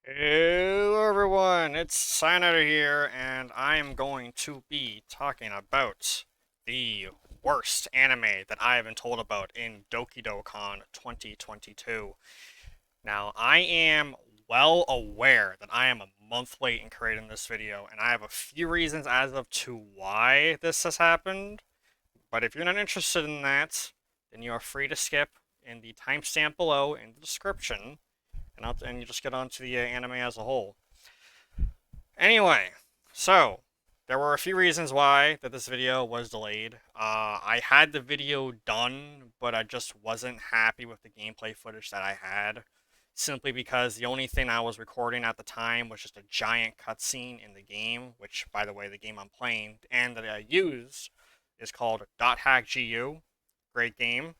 Hello everyone, it's Tyknighter here, and I am going to be talking about the worst anime that I have been told about in Dokidokon 2022. Now, I am well aware that I am a month late in creating this video, and I have a few reasons as of to why this has happened, but if you're not interested in that, then you are free to skip in the timestamp below in the description, and you just get on to the anime as a whole. Anyway, so there were a few reasons why that this video was delayed. I had the video done, but I just wasn't happy with the gameplay footage that I had, simply because the only thing I was recording at the time was just a giant cutscene in the game, which, by the way, the game I'm playing and that I used is called .hackgu. Great game.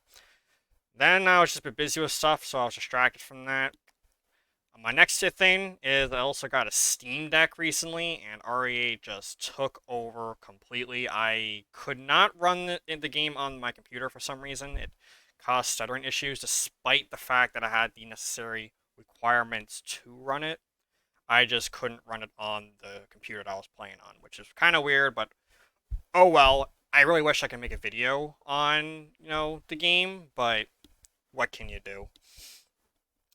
Then I was just a bit busy with stuff, so I was distracted from that. My next thing is I also got a Steam Deck recently, and RE8 just took over completely. I could not run the game on my computer for some reason. It caused stuttering issues, despite the fact that I had the necessary requirements to run it. I just couldn't run it on the computer that I was playing on, which is kind of weird, but oh well. I really wish I could make a video on, the game, but what can you do?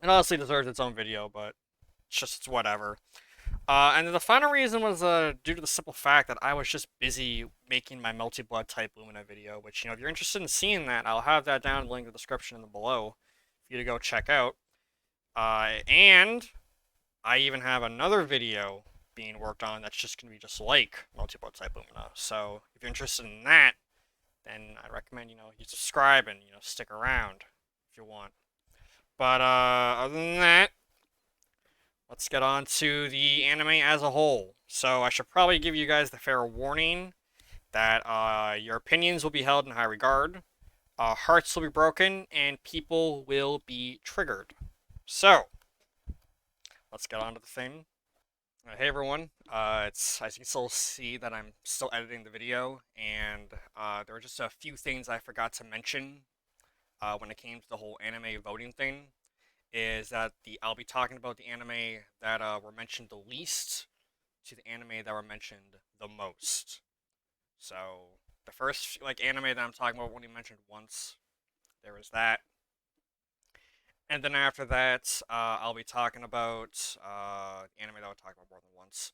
It honestly deserves its own video, but it's whatever. And then the final reason was due to the simple fact that I was just busy making my multi-blood type Lumina video, which, if you're interested in seeing that, I'll have that down in the link in the description and below for you to go check out. And I even have another video being worked on that's just going to be just like multi-blood type Lumina. So if you're interested in that, then I recommend, you subscribe and, stick around if you want. But other than that, let's get on to the anime as a whole. So I should probably give you guys the fair warning that your opinions will be held in high regard, hearts will be broken, and people will be triggered. So let's get on to the thing. Hey everyone, it's as you can still see that I'm still editing the video, and there were just a few things I forgot to mention when it came to the whole anime voting thing. Is that I'll be talking about the anime that were mentioned the least to the anime that were mentioned the most. So the first anime that I'm talking about only mentioned once. There was that, and then after that, I'll be talking about anime that I talk about more than once.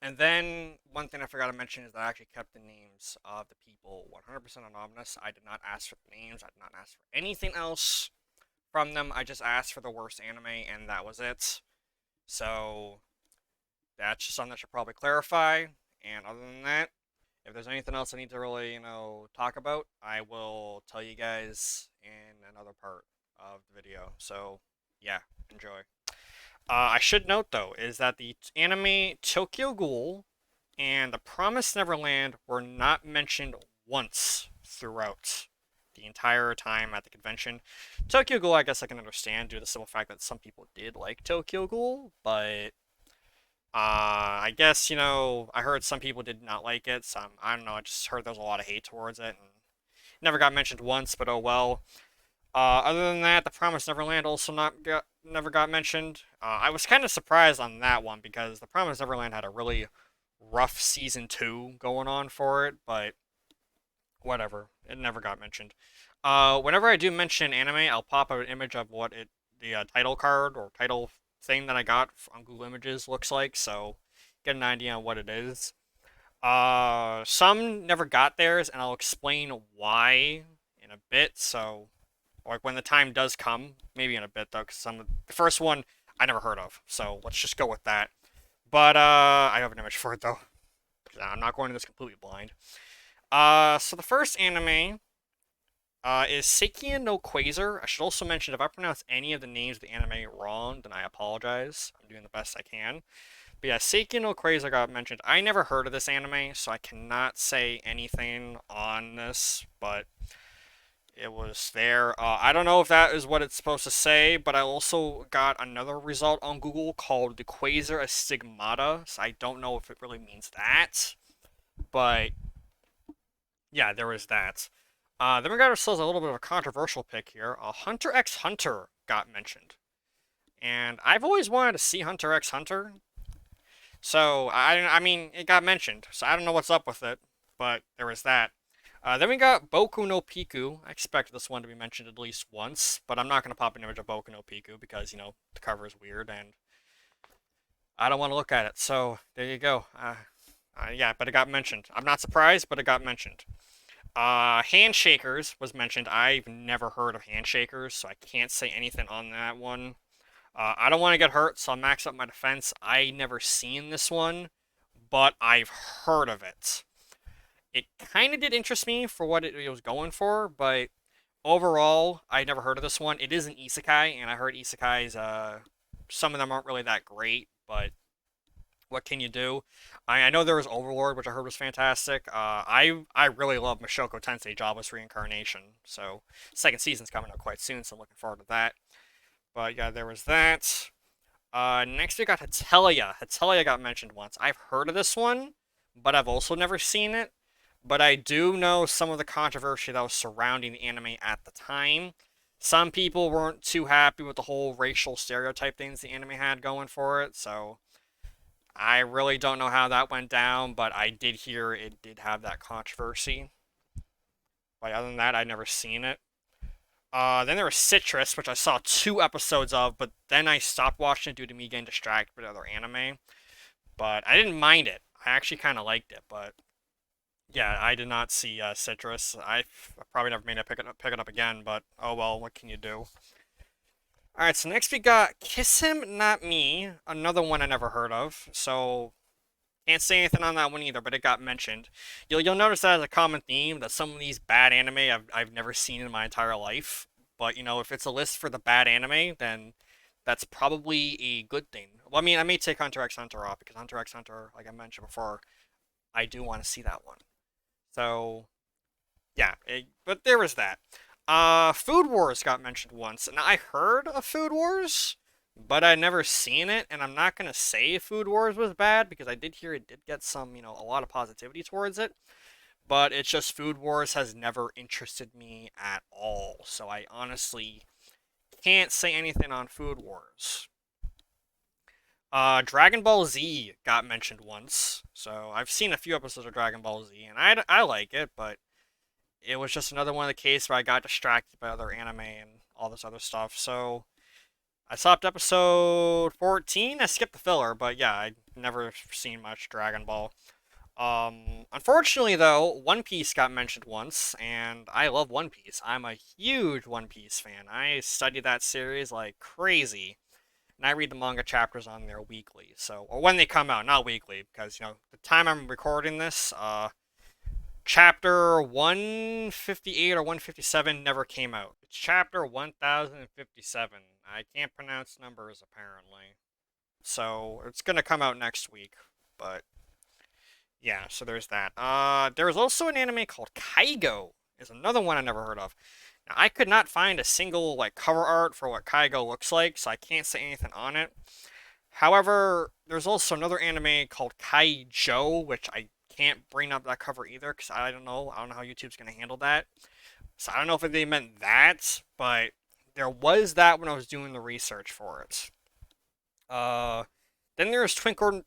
And then one thing I forgot to mention is that I actually kept the names of the people 100% anonymous. I did not ask for the names. I did not ask for anything else from them. I just asked for the worst anime, and that was it. So that's just something I should probably clarify. And other than that, if there's anything else I need to really, talk about, I will tell you guys in another part of the video. So yeah, enjoy. I should note though is that the anime Tokyo Ghoul and The Promised Neverland were not mentioned once throughout the entire time at the convention. Tokyo Ghoul, I guess I can understand due to the simple fact that some people did like Tokyo Ghoul, but I guess, I heard some people did not like it. Some, I don't know, I just heard there was a lot of hate towards it, and it never got mentioned once, but oh well. Other than that, The Promised Neverland also never got mentioned. I was kind of surprised on that one because The Promised Neverland had a really rough season 2 going on for it, but whatever. It never got mentioned. Whenever I do mention anime, I'll pop up an image of what the title card or title thing that I got on Google Images looks like, so get an idea on what it is. Some never got theirs, and I'll explain why in a bit. So, when the time does come, maybe in a bit though, because the first one I never heard of. So let's just go with that. But I have an image for it though. I'm not going to this completely blind. So the first anime is Seiken no Quasar. I should also mention if I pronounce any of the names of the anime wrong, then I apologize. I'm doing the best I can. But yeah, Seiken no Quasar got mentioned. I never heard of this anime, so I cannot say anything on this, but it was there. I don't know if that is what it's supposed to say, but I also got another result on Google called the Quasar Astigmata, so I don't know if it really means that. But yeah, there was that. Then we got ourselves a little bit of a controversial pick here. Hunter x Hunter got mentioned. and I've always wanted to see Hunter x Hunter. So I mean, it got mentioned, so I don't know what's up with it, but there was that. Then we got Boku no Piku. I expect this one to be mentioned at least once, but I'm not gonna pop an image of Boku no Piku because the cover is weird and I don't want to look at it. So there you go. Yeah, but it got mentioned. I'm not surprised, but it got mentioned. Handshakers was mentioned. I've never heard of Handshakers, so I can't say anything on that one. I don't want to get hurt, so I'll max up my defense. I never seen this one, but I've heard of it. It kind of did interest me for what it was going for, but overall, I never heard of this one. It is an isekai, and I heard isekais, some of them aren't really that great, but what can you do? I know there was Overlord, which I heard was fantastic. I really love Mashoko Tensei Jobless Reincarnation, so second season's coming up quite soon, so I'm looking forward to that. But yeah, there was that. Next we got Hatelia. Hatelia got mentioned once. I've heard of this one, but I've also never seen it. But I do know some of the controversy that was surrounding the anime at the time. Some people weren't too happy with the whole racial stereotype things the anime had going for it, so I really don't know how that went down, but I did hear it did have that controversy. But other than that, I'd never seen it. Then there was Citrus, which I saw 2 episodes of, but then I stopped watching it due to me getting distracted with other anime. But I didn't mind it. I actually kind of liked it, but yeah, I did not see Citrus. I probably never made it pick it up again, but oh well, what can you do? Alright, so next we got Kiss Him Not Me, another one I never heard of. So can't say anything on that one either, but it got mentioned. You'll notice that as a common theme that some of these bad anime I've never seen in my entire life. But if it's a list for the bad anime, then that's probably a good thing. Well, I mean, I may take Hunter x Hunter off because Hunter x Hunter, like I mentioned before, I do want to see that one. So yeah, but there was that. Food Wars got mentioned once, and I heard of Food Wars, but I never seen it, and I'm not gonna say Food Wars was bad because I did hear it did get some, a lot of positivity towards it. But it's just Food Wars has never interested me at all, so I honestly can't say anything on Food Wars. Dragon Ball Z got mentioned once, so I've seen a few episodes of Dragon Ball Z, and I like it, but it was just another one of the cases where I got distracted by other anime and all this other stuff. So I stopped episode 14. I skipped the filler, but yeah, I'd never seen much Dragon Ball. Unfortunately though, One Piece got mentioned once, and I love One Piece. I'm a huge One Piece fan. I study that series like crazy, and I read the manga chapters on there weekly. So, or when they come out, not weekly, because the time I'm recording this, chapter 158 or 157 never came out. It's chapter 1057. I can't pronounce numbers apparently. So it's gonna come out next week. But yeah, so there's that. There was also an anime called Kaigo. Is another one I never heard of. Now, I could not find a single like cover art for what Kaigo looks like, so I can't say anything on it. However, there's also another anime called Kaijo, which I can't bring up that cover either because I don't know. I don't know how YouTube's gonna handle that. So I don't know if they meant that, but there was that when I was doing the research for it. Uh, then there's Twinkle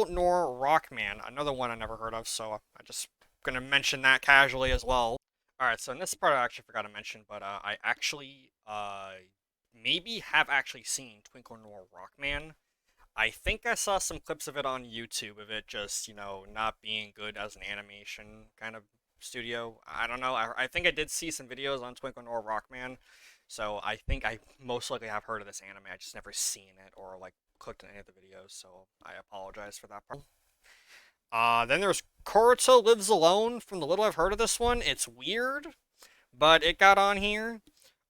Nor Rockman, another one I never heard of. So I just gonna mention that casually as well. All right, so in this part I actually forgot to mention, but I actually maybe have actually seen Twinkle Nor Rockman. I think I saw some clips of it on YouTube of it just, not being good as an animation kind of studio. I don't know. I think I did see some videos on Twinkle Nor Rockman, so I think I most likely have heard of this anime. I just never seen it or like clicked on any of the videos, so I apologize for that part. Then there's Koruto Lives Alone. From the little I've heard of this one, it's weird, but it got on here.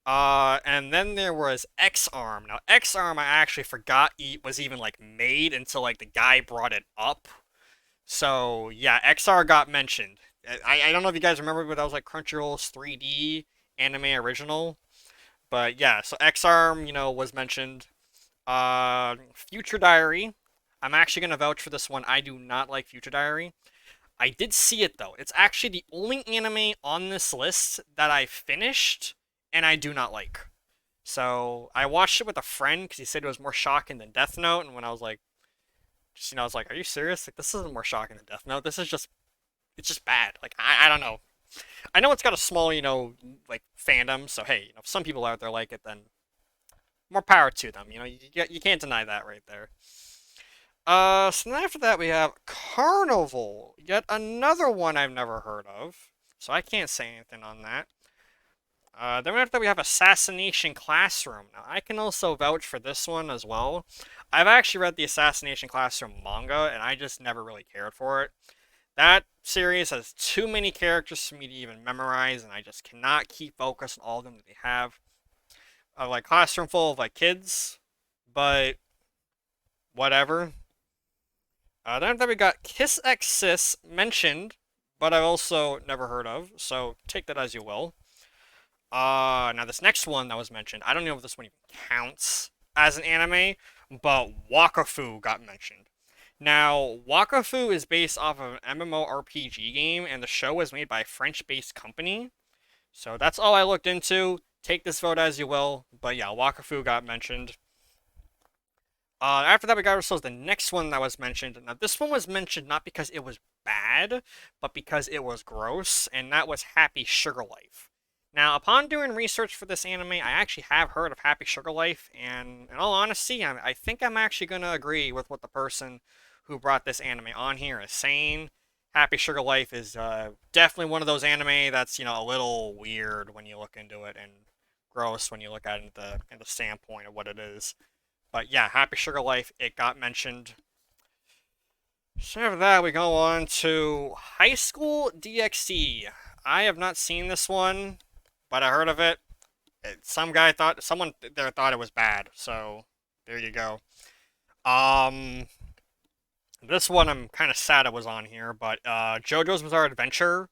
And then there was X Arm. Now, X Arm, I actually forgot was even like made until like the guy brought it up. So yeah, XR got mentioned. I don't know if you guys remember, but that was like Crunchyroll's 3D anime original. But yeah, so X Arm, was mentioned. Future Diary. I'm actually gonna vouch for this one. I do not like Future Diary. I did see it though. It's actually the only anime on this list that I finished and I do not like. So I watched it with a friend because he said it was more shocking than Death Note, and when I was like, I was like, "Are you serious? Like, this isn't more shocking than Death Note. This is just, it's just bad. Like, I don't know. I know it's got a small, like fandom. So hey, if some people out there like it, then more power to them. You can't deny that right there. So then after that we have Carnival, yet another one I've never heard of. So I can't say anything on that. Then after that we have Assassination Classroom. Now I can also vouch for this one as well. I've actually read the Assassination Classroom manga, and I just never really cared for it. That series has too many characters for me to even memorize, and I just cannot keep focus on all of them that they have. Like Classroom full of like kids, but whatever. Then we got Kiss X Sis mentioned, but I've also never heard of, so take that as you will. Now this next one that was mentioned, I don't know if this one even counts as an anime, but Wakafu got mentioned. Now, Wakafu is based off of an MMORPG game, and the show was made by a French-based company. So that's all I looked into. Take this vote as you will, but yeah, Wakafu got mentioned. After that, we got ourselves the next one that was mentioned. Now, this one was mentioned not because it was bad, but because it was gross, and that was Happy Sugar Life. Now, upon doing research for this anime, I actually have heard of Happy Sugar Life, and in all honesty, I think I'm actually going to agree with what the person who brought this anime on here is saying. Happy Sugar Life is definitely one of those anime that's, a little weird when you look into it, and gross when you look at it in the standpoint of what it is. But yeah, Happy Sugar Life, it got mentioned. So after that, we go on to High School DxD. I have not seen this one, but I heard of it. Someone there thought it was bad, so there you go. Um, this one I'm kind of sad it was on here, but JoJo's Bizarre Adventure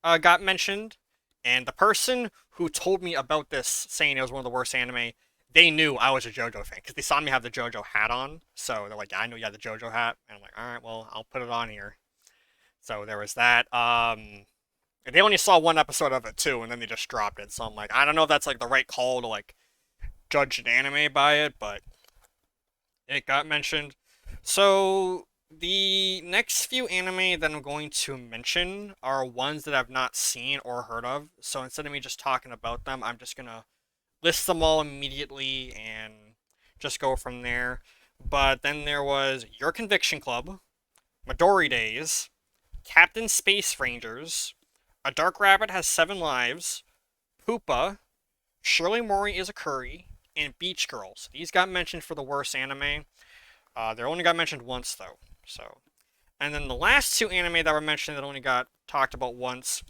got mentioned, and the person who told me about this, saying it was one of the worst anime, they knew I was a JoJo fan because they saw me have the JoJo hat on. So they're like, "Yeah, I know you have the JoJo hat," and I'm like, "All right, well, I'll put it on here." So there was that. They only saw one episode of it too, and then they just dropped it. So I'm like, I don't know if that's like the right call to like judge an anime by it, but it got mentioned. So the next few anime that I'm going to mention are ones that I've not seen or heard of. So instead of me just talking about them, I'm just gonna list them all immediately and just go from there. But then there was Your Conviction Club, Midori Days, Captain Space Rangers, A Dark Rabbit Has Seven Lives, Poopa, Shirley Mori is a Curry, and Beach Girls. These got mentioned for the worst anime. They only got mentioned once though. So, and then the last two anime that were mentioned that only got talked about once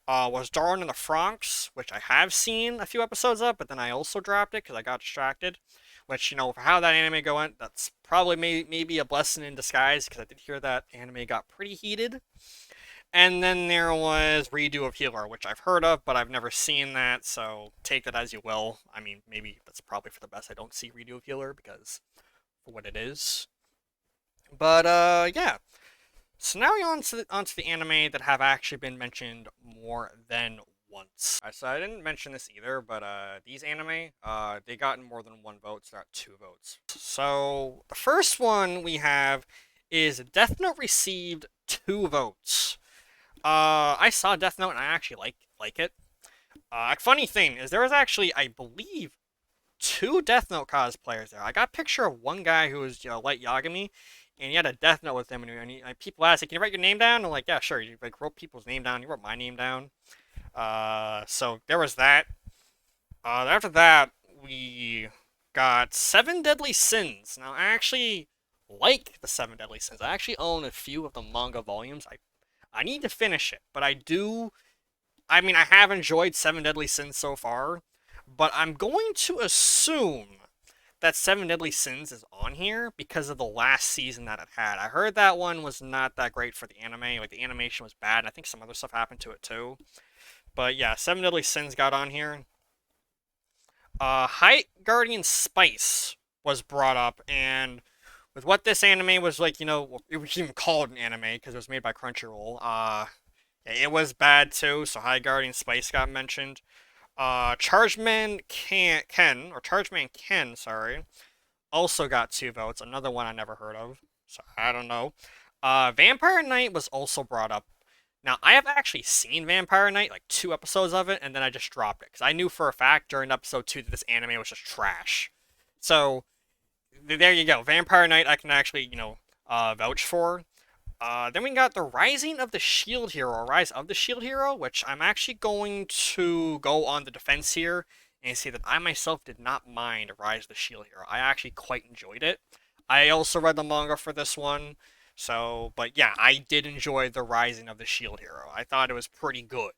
was Darwin in the Franxx, which I have seen a few episodes of, but then I also dropped it because I got distracted. Which, for how that anime going, that's probably maybe a blessing in disguise because I did hear that anime got pretty heated. And then there was Redo of Healer, which I've heard of, but I've never seen that, so take that as you will. I mean, maybe that's probably for the best I don't see Redo of Healer because for what it is. But yeah. So now we're onto the anime that have actually been mentioned more than once. So I didn't mention this either, but these anime, they got more than one vote, so not two votes. So the first one we have is Death Note received 2 votes. I saw Death Note and I actually like it. Funny thing is there was actually, I believe, 2 Death Note cosplayers there. I got a picture of one guy who was, Light Yagami, and he had a Death Note with him, and people asked, like, "Can you write your name down?" I'm like, "Yeah, sure." You like wrote people's name down. You wrote my name down. So there was that. After that, we got Seven Deadly Sins. Now, I actually like the Seven Deadly Sins. I actually own a few of the manga volumes. I need to finish it, but I do. I mean, I have enjoyed Seven Deadly Sins so far, but I'm going to assume that Seven Deadly Sins is on here because of the last season that it had. I heard that one was not that great for the anime. Like, the animation was bad, and I think some other stuff happened to it too. But yeah, Seven Deadly Sins got on here. Height Guardian Spice was brought up, and with what this anime was like, it was even called an anime because it was made by Crunchyroll. It was bad too, so High Guardian Spice got mentioned. Chargeman Ken, sorry, also got 2 votes. Another one I never heard of, so I don't know. Vampire Knight was also brought up. Now, I have actually seen Vampire Knight, like 2 episodes of it, and then I just dropped it because I knew for a fact during episode 2 that this anime was just trash. So there you go. Vampire Knight, I can actually, vouch for. Then we got the Rising of the Shield Hero, or Rise of the Shield Hero, which I'm actually going to go on the defense here and say that I myself did not mind Rise of the Shield Hero. I actually quite enjoyed it. I also read the manga for this one, so, but yeah, I did enjoy the Rising of the Shield Hero. I thought it was pretty good.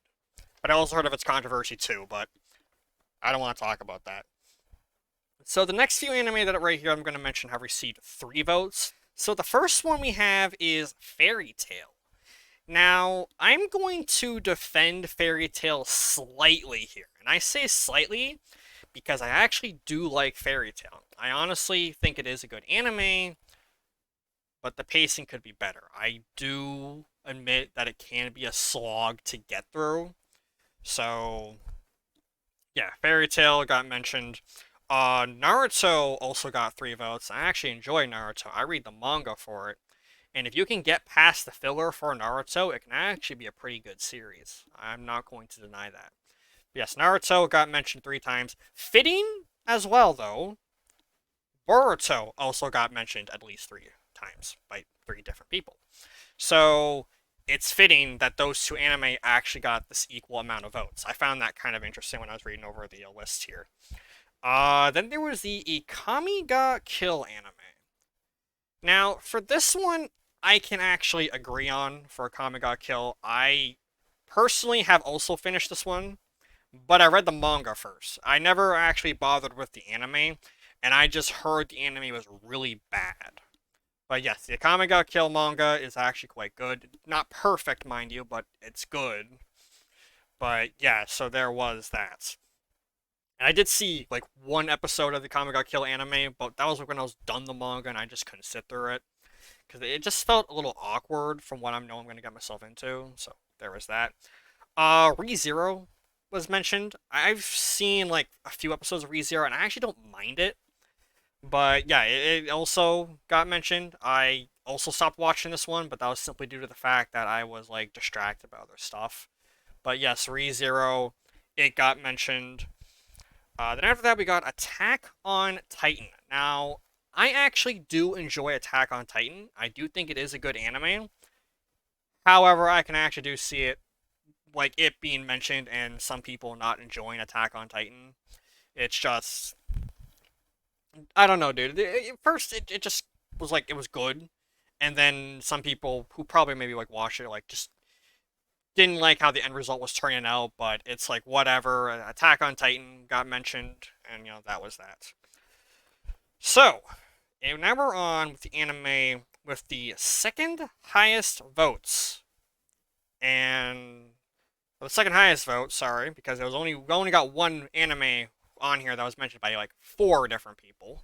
But I also heard of its controversy too, but I don't want to talk about that. So the next few anime that right here I'm going to mention have received 3 votes. So the first one we have is Fairy Tail. Now, I'm going to defend Fairy Tail slightly here. And I say slightly because I actually do like Fairy Tail. I honestly think it is a good anime, but the pacing could be better. I do admit that it can be a slog to get through. So, yeah, Fairy Tail got mentioned. Naruto also got 3 votes. I actually enjoy Naruto. I read the manga for it. And if you can get past the filler for Naruto, it can actually be a pretty good series. I'm not going to deny that. But yes, Naruto got mentioned 3 times. Fitting as well, though. Boruto also got mentioned at least 3 times by 3 different people. So it's fitting that those 2 anime actually got this equal amount of votes. I found that kind of interesting when I was reading over the list here. Then there was the Ikami ga Kill anime. Now, for this one, I can actually agree on for Ikami ga Kill. I personally have also finished this one, but I read the manga first. I never actually bothered with the anime, and I just heard the anime was really bad. But yes, the Ikami ga Kill manga is actually quite good. Not perfect, mind you, but it's good. But yeah, so there was that. And I did see like 1 episode of the Ikami ga Kill anime, but that was when I was done the manga and I just couldn't sit through it because it just felt a little awkward from what I know I'm going to get myself into. So there was that. ReZero was mentioned. I've seen like a few episodes of ReZero and I actually don't mind it. But yeah, it also got mentioned. I also stopped watching this one, but that was simply due to the fact that I was like distracted by other stuff. But yes, ReZero, it got mentioned. Then after that, we got Attack on Titan. Now, I actually do enjoy Attack on Titan. I do think it is a good anime. However, I can actually do see it, like it being mentioned and some people not enjoying Attack on Titan. It's just, I don't know, dude. First, it just was like, it was good. And then some people who probably maybe like watched it, like just didn't like how the end result was turning out, but it's like whatever. Attack on Titan got mentioned, and that was that. So, and now we're on with the anime with the second highest votes, and the second highest vote, sorry, because it was we only got one anime on here that was mentioned by like 4 different people,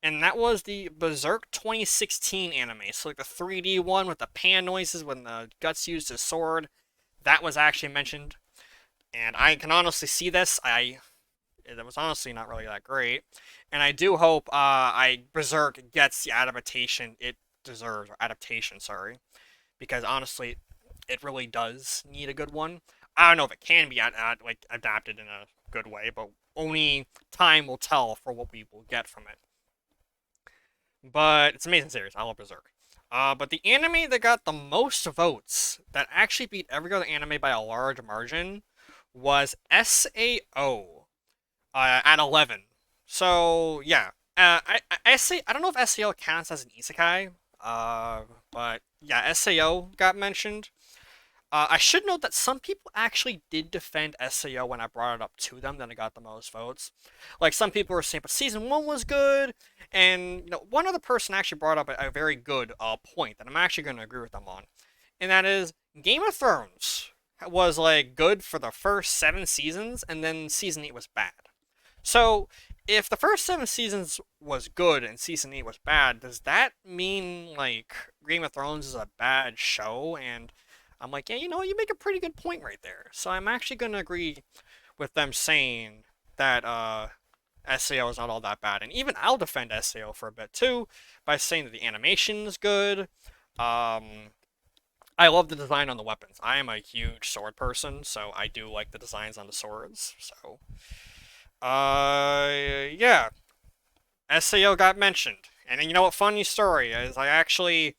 and that was the Berserk 2016 anime. So like the 3D one with the pan noises when the Guts used his sword, that was actually mentioned, and I can honestly see this. It was honestly not really that great, and I do hope I Berserk gets the adaptation it deserves, or adaptation, sorry, because honestly, it really does need a good one. I don't know if it can be like adapted in a good way, but only time will tell for what we will get from it. But it's an amazing series. I love Berserk. But the anime that got the most votes, that actually beat every other anime by a large margin, was SAO at 11. So yeah, I don't know if SAO counts as an isekai, but yeah, SAO got mentioned. I should note that some people actually did defend SAO when I brought it up to them, then it got the most votes. Like, some people were saying, but season 1 was good, and one other person actually brought up a very good point that I'm actually going to agree with them on, and that is Game of Thrones was like good for the first 7 seasons, and then season 8 was bad. So, if the first 7 seasons was good and season 8 was bad, does that mean like Game of Thrones is a bad show? And I'm like, yeah, you make a pretty good point right there. So I'm actually going to agree with them saying that SAO is not all that bad. And even I'll defend SAO for a bit too by saying that the animation is good. Um, I love the design on the weapons. I am a huge sword person, so I do like the designs on the swords. So, yeah, SAO got mentioned. And you know what? Funny story is I actually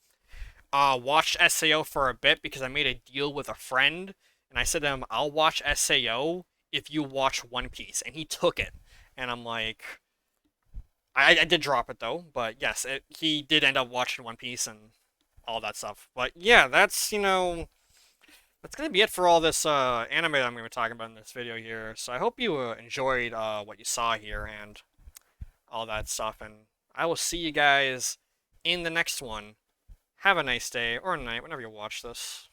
watched SAO for a bit because I made a deal with a friend, and I said to him, "I'll watch SAO if you watch One Piece," and he took it. And I'm like, I did drop it though, but yes, he did end up watching One Piece and all that stuff. But yeah, that's gonna be it for all this anime that I'm gonna be talking about in this video here. So I hope you enjoyed what you saw here and all that stuff, and I will see you guys in the next one. Have a nice day or night whenever you watch this.